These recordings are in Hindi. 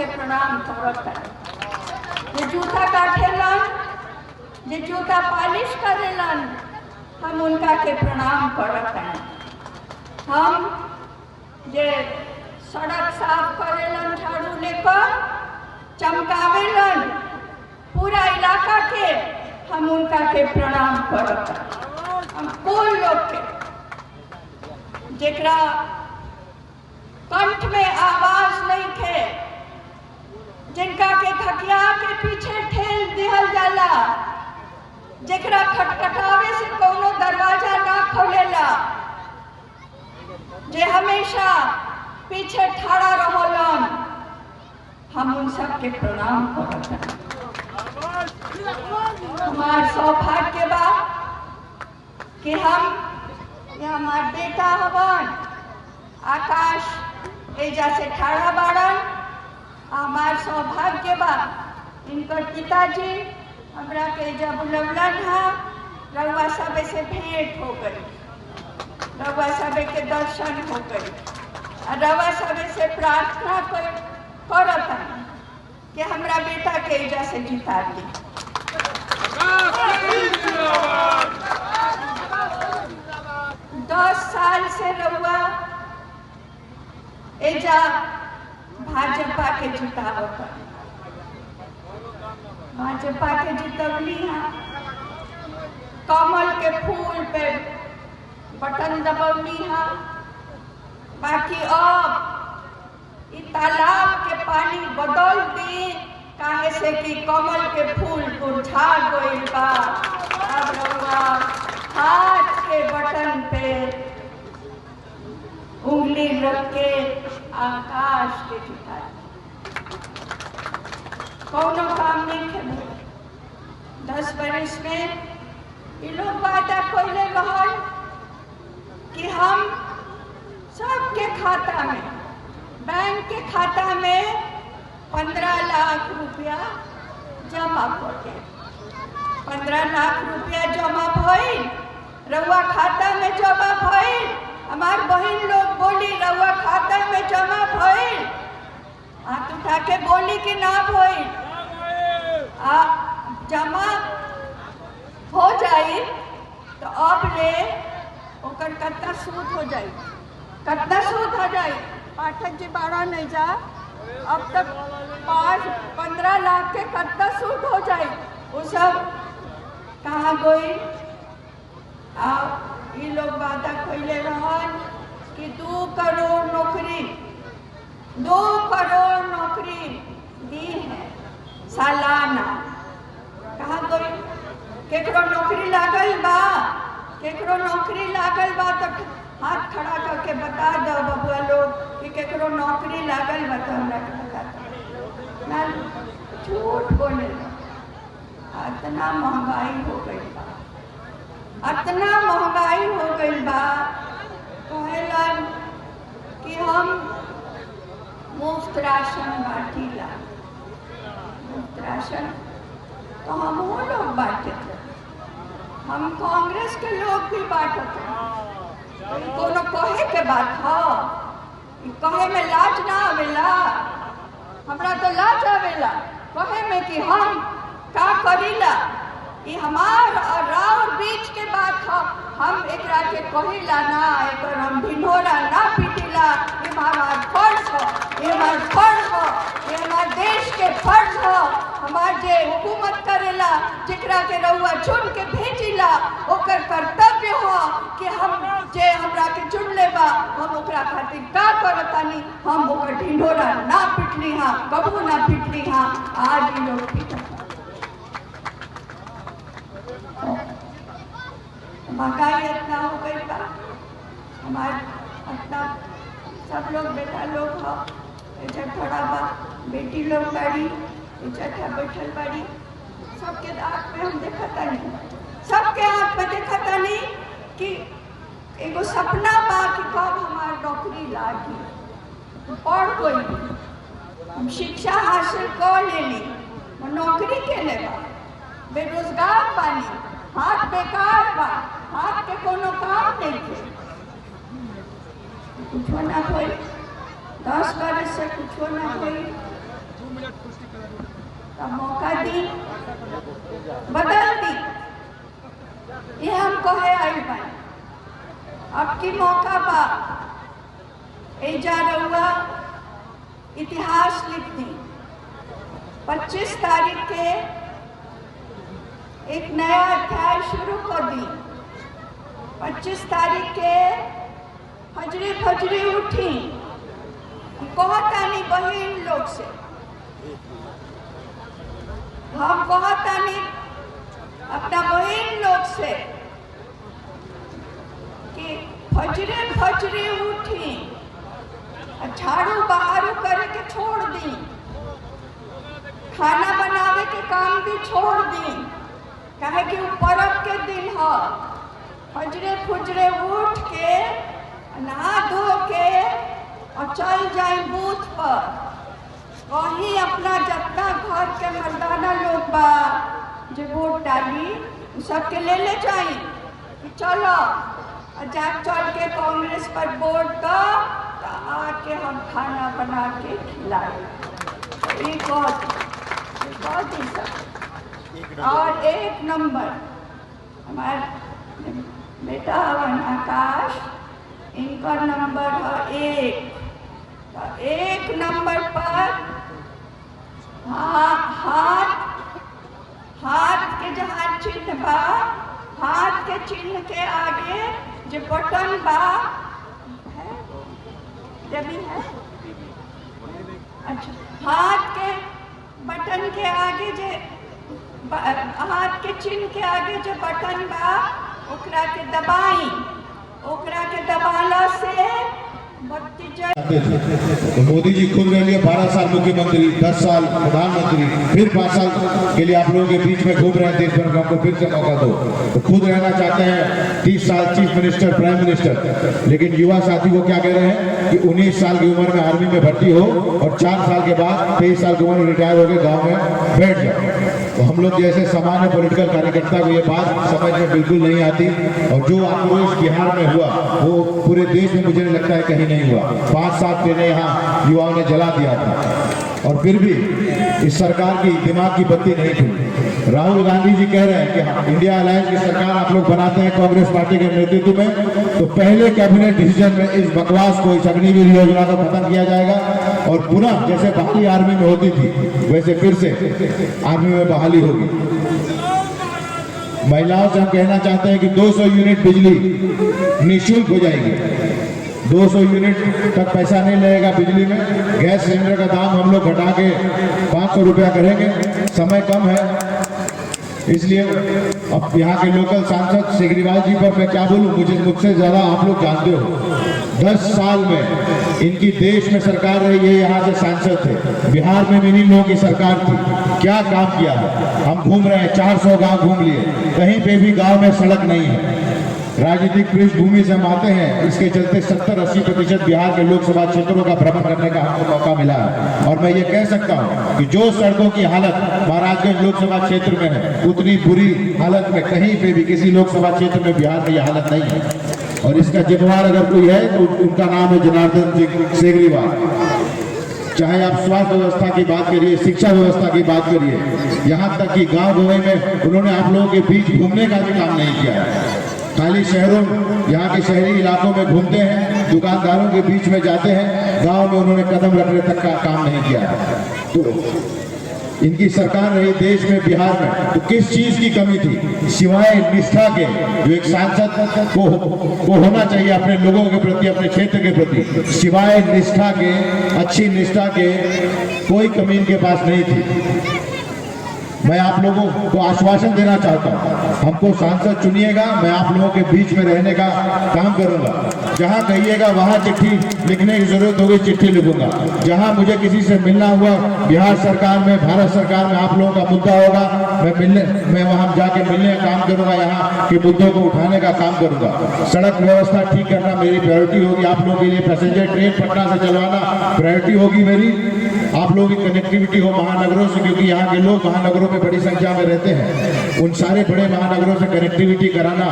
के प्रणाम करता। जे जूता काटेलन, जे जूता पालिश करेलन, हम उनका के प्रणाम करता। हम जे सड़क साफ करेलन झाड़ू लेकर चमकावेलन पूरा इलाका के, हम उनका के प्रणाम करता। हम कोई लोग के जेकरा कंठ में आवाज नहीं थे, जिनका के थकिया के पीछे ठेल दिहल जाला, जेकरा खटखटावे से कोनो दरवाजा ना खोलेला, जे हमेशा पीछे ठाड़ा रहलन, हम उन सब के प्रणाम करता। हमार सौभाग्य बा कि हम हमार बेटा हवन आकाश एजा से ठाड़ा बाड़न। हमार सौभाग्य बा इनकर पिताजी हमरा के एजा बुलवलन है, रउआ सब से भेंट हो गई, रउआ सब के दर्शन हो गई, रउआ सब से प्रार्थना करता कि हमरा बेटा के एजा से जिता दी। 10 साल से रउआ एजा भाजपा के जितावत, भाजपा के जितवली है, कमल के फूल पे बटन दबौली है। बाकी अब तालाब के पानी बदल दी, काहे से कि कमल के फूल मुरझा गइल बा। अब रउआ हाथ के बटन पे उंगली रख के आकाश के जिता कौनो काम नहीं खे। 10 बरस में ये लोग वादा कइले रहल कि हम सबके खाता में, बैंक के खाता में 15 लाख रुपया जमा करके, 15 लाख रुपया जमा भइल, रउआ खाता में जमा भइल। हमार बहन लोग बोली रउआ खाता में जमा भइल, हाथ उठा के बोली कि ना भइल। जमा हो जाई तो अब ले ओकर कत्ता सूद हो जाई, कत्ता सूद हो जाई। पाठक जी 12 नहीं जा, अब तक 15 लाख के कत्ता सूद हो जाए। वो सब कहाँ गई? ये लोग वादा कैले रहन कि 2 करोड़ नौकरी, 2 करोड़ नौकरी दी है सालाना। कहाँ गई? केकरो नौकरी लागल बा, केकरो नौकरी लागल बा तो हाथ खड़ा करके बता दो बबुआ लोग कि केकरो नौकरी लागल बा तो हमरा के बता दो ना। झूठ बोले, इतना महंगाई हो गई बा, इतना महंगाई हो गई बा। कहेलन कि हम मुफ्त राशन बांटीला, मुफ्त राशन तो हम वो लोग बांटे थे, हम कांग्रेस के लोग भी बांटे थे। कोनो कहे के बात हो, कहे में लाज ना आवेला, हमरा तो लाज आवेला कहे में कि हम का करीला। ये हमार और राउर बीच के बात हो, हम एकरा के कहिला ना, एकर हम ढिंढोरा ना पीटिला। ये हमारा फर्ज हो, ये हमार फर्ज हो, ये हमार देश के फर्ज हो। हमार जे हुकूमत करेला, जेकरा के रउआ चुन के भेजिला, ओकर कर्तव्य हो कि हम जे हमरा के चुन लेबा, हम ओकरा खातिर का करतानी। हम ओकर ढिंढोरा ना पिटली हाँ, कबू ना पिटली हाँ। आज ये लोग पिटता, महंगाई इतना हो गई बा, हमारे इतना सब लोग बेटा लोग हो, एजा खड़ा बा, बेटी लोग बड़ी एजा बैठल बड़ी, सबके आँख में हम देखता नहीं, सबके आँख में देखता नहीं कि एगो सपना बा कि कब हमार नौकरी लागी। पढ़ गई, हम शिक्षा हासिल कर लेली, नौकरी के ले बा, बेरोजगार बानी, हाथ बेकार बा, हाथ के कोनो काम नहीं थे, कुछ ना होई। 10 बरस से कुछ ना होई। तो मौका दी, बदल दी। ये हमको है आई भाई, अब की मौका बा एजा रहुआ इतिहास लिख दी। 25 तारीख के एक नया अध्याय शुरू कर दी। 25 तारीख के फजरी फजरी उठी, कहतानी बहन लोग से, हम कहतानी अपना बहन लोग से कि फजरे फजरे उठी, झाड़ू बहारू करे के छोड़ दी, खाना बनावे के काम भी छोड़ दी, कहे कि पर्व के दिन है। फजरे फुजरे उठ के नहा धो के और चल जाए बूथ पर, वही अपना जितना घर के मर्दाना लोग बा जो वोट डाली सबके ले जाई कि चलो जाग चल के कांग्रेस पर वोट दो, तो आके हम खाना बना के खिलाए। एक बहुत ही सब। और एक नंबर हमारे बेटा आकाश, इनका नंबर है 1। तो 1 नंबर पर हाथ के जहाँ चिन्ह बा, हाथ के चिन्ह के आगे जो बटन बा है, जब है अच्छा, हाथ के बटन के आगे जो हाथ के चिन्ह के आगे जो बटन बा ओकरा के दबाई, ओकरा के दबाला से तो मोदी जी खुद रह लिए 12 साल मुख्यमंत्री, 10 साल प्रधानमंत्री, फिर 5 साल के लिए आप लोगों के बीच में घूम रहे हैं देश भर में, हमको फिर से मौका दो। तो खुद रहना चाहते हैं 30 साल चीफ मिनिस्टर, प्राइम मिनिस्टर, लेकिन युवा साथी को क्या कह रहे हैं कि 19 साल की उम्र में आर्मी में भर्ती हो और 4 साल के बाद 23 साल की उम्र में रिटायर होकर गाँव में बैठ जाओ। तो हम लोग जैसे सामान्य पॉलिटिकल कार्यकर्ता को ये बात समझ में बिल्कुल नहीं आती, और जो आक्रोश बिहार में हुआ वो पूरे देश में मुझे लगता है कहीं नहीं हुआ। 5 साल पहले यहाँ युवाओं ने जला दिया था, और फिर भी इस सरकार की दिमाग की बत्ती नहीं थी। राहुल गांधी जी कह रहे हैं कि इंडिया अलायंस की सरकार आप लोग बनाते हैं कांग्रेस पार्टी के नेतृत्व में, तो पहले कैबिनेट डिसीजन में इस बकवास को, इस अग्निवीर योजना को खत्म किया जाएगा, और पुनः जैसे बहाली आर्मी में होती थी वैसे फिर से आर्मी में बहाली होगी। महिलाओं से हम कहना चाहते हैं कि 200 यूनिट बिजली निःशुल्क हो जाएगी। 200 यूनिट तक पैसा नहीं लगेगा बिजली में। गैस सिलेंडर का दाम हम लोग घटा के 500 रुपया करेंगे। समय कम है, इसलिए अब यहाँ के लोकल सांसद सेगरीवाल जी पर मैं क्या बोलूँ, मुझसे ज़्यादा आप लोग जानते हो। 10 साल में इनकी देश में सरकार रही है, यहाँ से सांसद थे। बिहार में भी इन्हीं लोगों की सरकार थी, क्या काम किया है। हम घूम रहे हैं, 400 गांव घूम लिए, कहीं पे भी गांव में सड़क नहीं है। राजनीतिक पृष्ठभूमि से हम आते हैं, इसके चलते 70-80% बिहार के लोकसभा क्षेत्रों का भ्रमण करने का हमको मौका मिला है। और मैं ये कह सकता हूँ कि जो सड़कों की हालत महाराजगंज लोकसभा क्षेत्र में है, उतनी बुरी हालत में कहीं पे भी किसी लोकसभा क्षेत्र में बिहार में यह हालत नहीं है। और इसका जिम्मेदार अगर कोई है तो उनका नाम है जनार्दन सिंह सेगरीवाल। चाहे आप स्वास्थ्य व्यवस्था की बात करिए, शिक्षा व्यवस्था की बात करिए, यहाँ तक कि गांव गंवई में उन्होंने आप लोगों के बीच घूमने का भी काम नहीं किया है। खाली शहरों, यहाँ के शहरी इलाकों में घूमते हैं, दुकानदारों के बीच में जाते हैं, गांव में उन्होंने कदम रखने तक का काम नहीं किया है। तो इनकी सरकार रही देश में, बिहार में, तो किस चीज की कमी थी सिवाय निष्ठा के, जो एक सांसद को होना चाहिए अपने लोगों के प्रति, अपने क्षेत्र के प्रति। सिवाय निष्ठा के, अच्छी निष्ठा के कोई कमी इनके पास नहीं थी। मैं आप लोगों को आश्वासन देना चाहता हूँ, हमको सांसद चुनिएगा, मैं आप लोगों के बीच में रहने का काम करूंगा। जहाँ कहिएगा वहाँ चिट्ठी लिखने की जरूरत होगी, चिट्ठी लिखूंगा। जहाँ मुझे किसी से मिलना हुआ, बिहार सरकार में, भारत सरकार में आप लोगों का मुद्दा होगा, मैं वहाँ जाके मिलने का काम करूंगा, यहाँ के मुद्दों को उठाने का काम करूंगा। सड़क व्यवस्था ठीक करना मेरी प्रायोरिटी होगी। आप लोगों के लिए पैसेंजर ट्रेन पटना से चलवाना प्रायोरिटी होगी मेरी। आप लोगों की कनेक्टिविटी हो महानगरों से, क्योंकि यहाँ के लोग महानगरों में बड़ी संख्या में रहते हैं। उन सारे बड़े महानगरों से कनेक्टिविटी कराना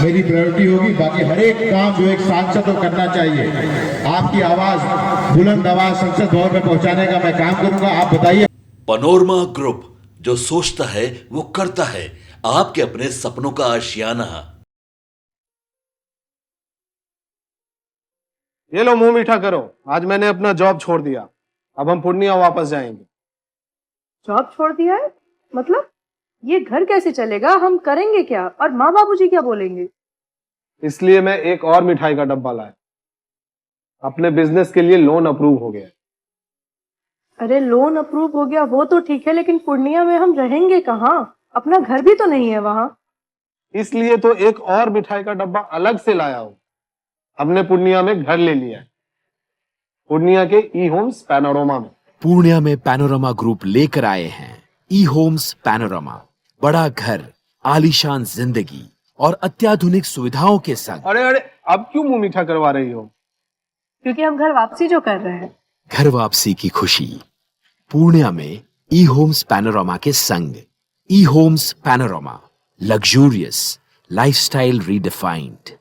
मेरी प्रायोरिटी होगी। बाकी हर एक काम जो एक सांसद को करना चाहिए, आपकी आवाज बुलंद आवाज संसद भवन में पहुंचाने का मैं काम करूंगा। आप बताइए। पनोरमा ग्रुप, जो सोचता है वो करता है। आपके अपने सपनों का आशियाना। ये लो मुंह मीठा करो, आज मैंने अपना जॉब छोड़ दिया। अब हम पूर्णिया वापस जाएंगे। जॉब छोड़ दिया है? मतलब ये घर कैसे चलेगा? हम करेंगे क्या? और माँ बाबूजी क्या बोलेंगे? इसलिए मैं एक और मिठाई का डब्बा लाया। अपने बिजनेस के लिए लोन अप्रूव हो गया। अरे लोन अप्रूव हो गया वो तो ठीक है, लेकिन पूर्णिया में हम रहेंगे कहाँ? अपना घर भी तो नहीं है वहां। इसलिए तो एक और मिठाई का डब्बा अलग से लाया हूं। हमने पूर्णिया में घर ले लिया है, पूर्णिया के ई होम्स पैनोरमा में। पूर्णिया में पैनोरमा ग्रुप लेकर आए हैं ई होम्स पैनोरमा। बड़ा घर, आलीशान जिंदगी और अत्याधुनिक सुविधाओं के संग। अरे अरे, अब क्यों मुंह मीठा करवा रही हो? क्योंकि हम घर वापसी जो कर रहे हैं। घर वापसी की खुशी पूर्णिया में ई होम्स पैनोरमा के संग। ई Homes Panorama, luxurious lifestyle redefined.